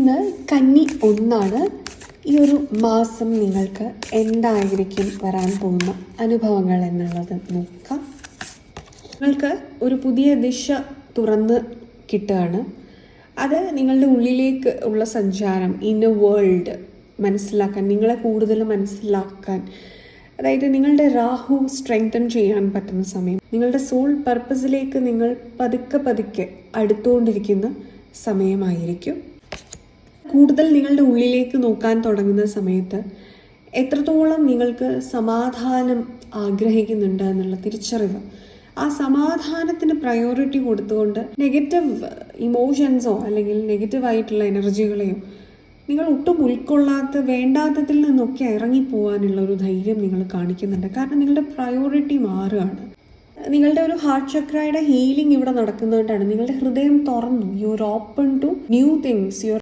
ഇന്ന് കന്നി 1 ഈ ഒരു മാസം നിങ്ങൾക്ക് എന്തായിരിക്കും വരാൻ പോകുന്ന അനുഭവങ്ങൾ എന്നുള്ളത് നോക്കാം. നിങ്ങൾക്ക് ഒരു പുതിയ ദിശ തുറന്ന് കിട്ടുകയാണ്. അത് നിങ്ങളുടെ ഉള്ളിലേക്ക് ഉള്ള സഞ്ചാരം, ഇന്നർ വേൾഡ് മനസ്സിലാക്കാൻ, നിങ്ങളെ കൂടുതൽ മനസ്സിലാക്കാൻ, അതായത് നിങ്ങളുടെ രാഹു സ്ട്രെങ്തൻ ചെയ്യാൻ പറ്റുന്ന സമയം, നിങ്ങളുടെ സോൾ പർപ്പസിലേക്ക് നിങ്ങൾ പതുക്കെ അടുത്തുകൊണ്ടിരിക്കുന്ന സമയമായിരിക്കും. കൂടുതൽ നിങ്ങളുടെ ഉള്ളിലേക്ക് നോക്കാൻ തുടങ്ങുന്ന സമയത്ത് എത്രത്തോളം നിങ്ങൾക്ക് സമാധാനം ആഗ്രഹിക്കുന്നുണ്ട് എന്നുള്ള തിരിച്ചറിവ്, ആ സമാധാനത്തിന് പ്രയോറിറ്റി കൊടുത്തുകൊണ്ട് നെഗറ്റീവ് ഇമോഷൻസോ അല്ലെങ്കിൽ നെഗറ്റീവായിട്ടുള്ള എനർജികളെയോ നിങ്ങൾ ഒട്ടും ഉൾക്കൊള്ളാത്ത വേണ്ടാത്തതിൽ നിന്നൊക്കെ ഇറങ്ങിപ്പോകാനുള്ള ഒരു ധൈര്യം നിങ്ങൾ കാണിക്കുന്നുണ്ട്. കാരണം നിങ്ങളുടെ പ്രയോറിറ്റി മാറുകയാണ്. നിങ്ങളുടെ ഒരു ഹാർട്ട് ചക്രയുടെ ഹീലിംഗ് ഇവിടെ നടക്കുന്നതുകൊണ്ടാണ്. നിങ്ങളുടെ ഹൃദയം തുറന്നു. You are open to new things.